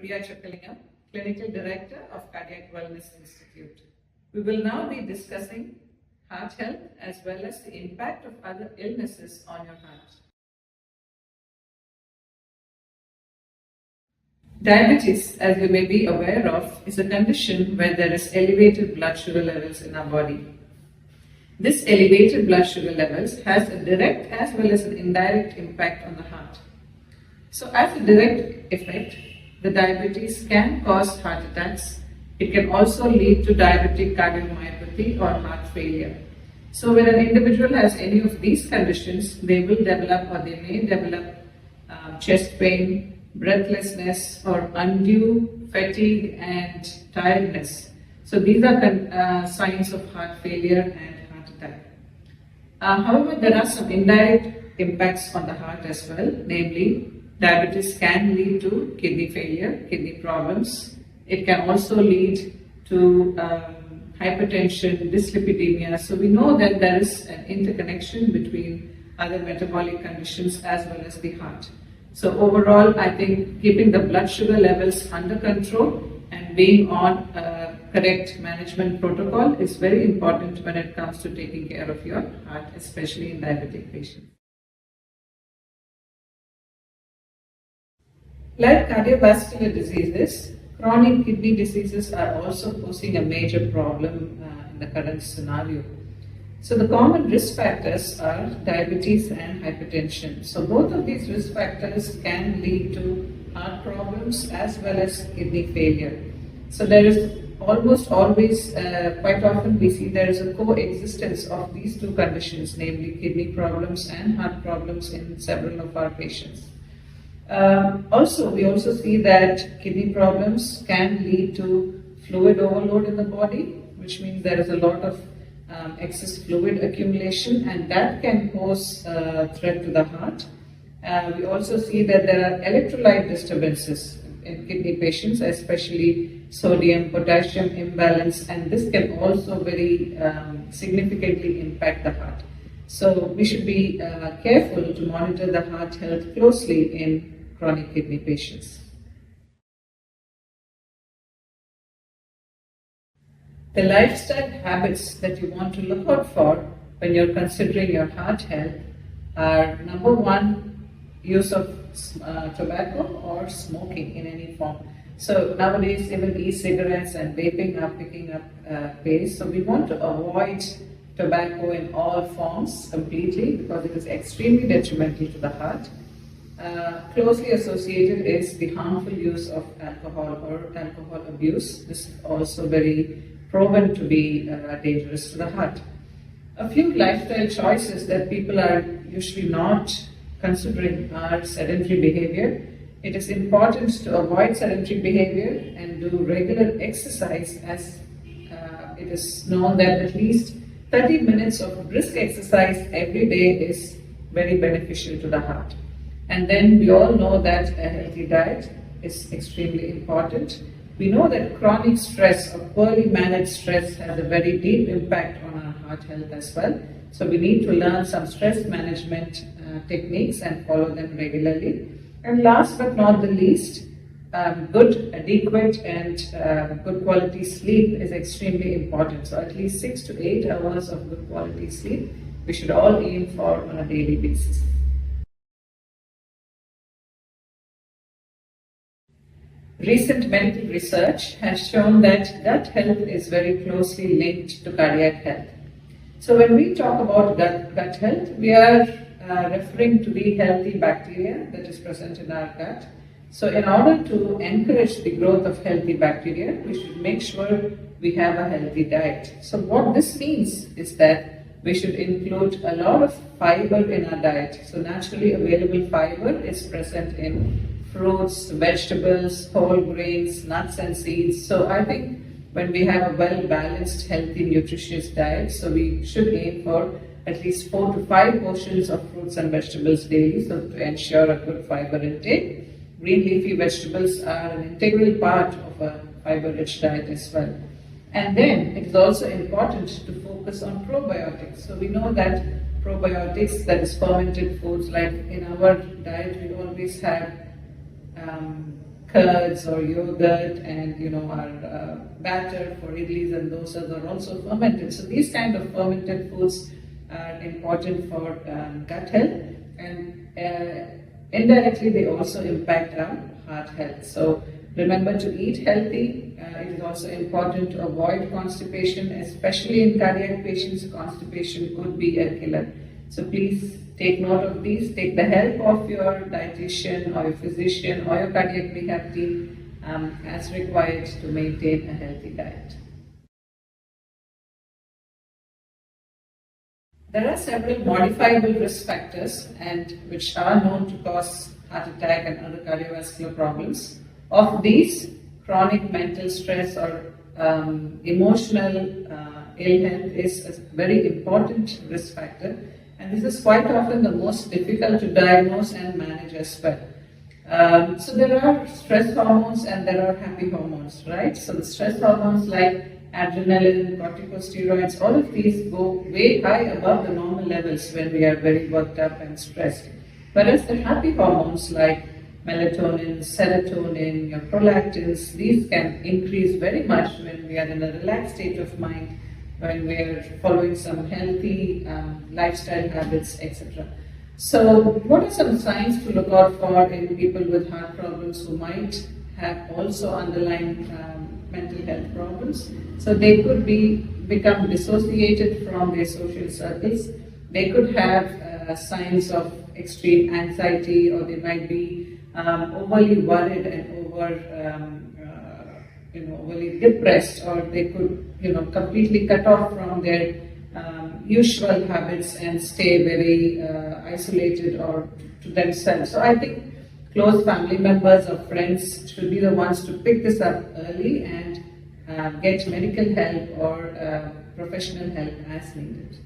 Priya Chakkalingam, Clinical Director of Cardiac Wellness Institute. We will now be discussing heart health as well as the impact of other illnesses on your heart. Diabetes, as you may be aware of, is a condition where there is elevated blood sugar levels in our body. This elevated blood sugar levels has a direct as well as an indirect impact on the heart. So as a direct effect, the diabetes can cause heart attacks. It can also lead to diabetic cardiomyopathy or heart failure. So when an individual has any of these conditions, they will develop or they may develop chest pain, breathlessness, or undue fatigue and tiredness. So these are signs of heart failure and heart attack. However, there are some indirect impacts on the heart as well, namely diabetes can lead to kidney failure, kidney problems. It can also lead to hypertension, dyslipidemia. So we know that there is an interconnection between other metabolic conditions as well as the heart. So overall, I think keeping the blood sugar levels under control and being on a correct management protocol is very important when it comes to taking care of your heart, especially in diabetic patients. Like cardiovascular diseases, chronic kidney diseases are also posing a major problem in the current scenario. So the common risk factors are diabetes and hypertension. So both of these risk factors can lead to heart problems as well as kidney failure. So there is almost always, quite often we see there is a coexistence of these two conditions, namely kidney problems and heart problems in several of our patients. We also see that kidney problems can lead to fluid overload in the body, which means there is a lot of excess fluid accumulation, and that can pose a threat to the heart. We also see that there are electrolyte disturbances in kidney patients, especially sodium, potassium imbalance, and this can also very significantly impact the heart. So we should be careful to monitor the heart health closely in chronic kidney patients. The lifestyle habits that you want to look out for when you're considering your heart health are: number one, use of tobacco or smoking in any form. So nowadays even e-cigarettes and vaping are picking up pace. So we want to avoid tobacco in all forms completely because it is extremely detrimental to the heart. Closely associated is the harmful use of alcohol or alcohol abuse. This is also very proven to be dangerous to the heart. A few lifestyle choices that people are usually not considering are sedentary behavior. It is important to avoid sedentary behavior and do regular exercise, as it is known that at least 30 minutes of brisk exercise every day is very beneficial to the heart. And then we all know that a healthy diet is extremely important. We know that chronic stress or poorly managed stress has a very deep impact on our heart health as well. So we need to learn some stress management techniques and follow them regularly. And last but not the least, good, adequate and good quality sleep is extremely important. So at least 6 to 8 hours of good quality sleep we should all aim for on a daily basis. Recent medical research has shown that gut health is very closely linked to cardiac health. So when we talk about gut health, we are referring to the healthy bacteria that is present in our gut. So in order to encourage the growth of healthy bacteria, we should make sure we have a healthy diet. So what this means is that we should include a lot of fiber in our diet. So naturally available fiber is present in fruits, vegetables, whole grains, nuts and seeds. So I think when we have a well-balanced, healthy, nutritious diet, so we should aim for at least 4 to 5 portions of fruits and vegetables daily, so to ensure a good fiber intake. Green leafy vegetables are an integral part of a fiber-rich diet as well. And then it is also important to focus on probiotics. So we know that probiotics, that is fermented foods, like in our diet we always have curds or yogurt and our batter for idlis and dosas are also fermented. So these kind of fermented foods are important for gut health, and indirectly they also impact our heart health. So remember to eat healthy. It is also important to avoid constipation, especially in cardiac patients. Constipation could be a killer. So please take note of these. Take the help of your dietitian or your physician or your cardiac rehab team as required to maintain a healthy diet. There are several modifiable risk factors and which are known to cause heart attack and other cardiovascular problems. Of these, chronic mental stress or emotional ill health is a very important risk factor, and this is quite often the most difficult to diagnose and manage as well. So there are stress hormones and there are happy hormones, right? So the stress hormones like adrenaline, corticosteroids, all of these go way high above the normal levels when we are very worked up and stressed. Whereas the happy hormones like melatonin, serotonin, your prolactins, these can increase very much when we are in a relaxed state of mind, when we are following some healthy lifestyle habits, etc. So what are some signs to look out for in people with heart problems who might have also underlying mental health problems? So they could become dissociated from their social circles. They could have signs of extreme anxiety, or they might be overly worried and overly depressed, or they could completely cut off from their usual habits and stay very isolated or to themselves. So I think close family members or friends should be the ones to pick this up early and get medical help or professional help as needed.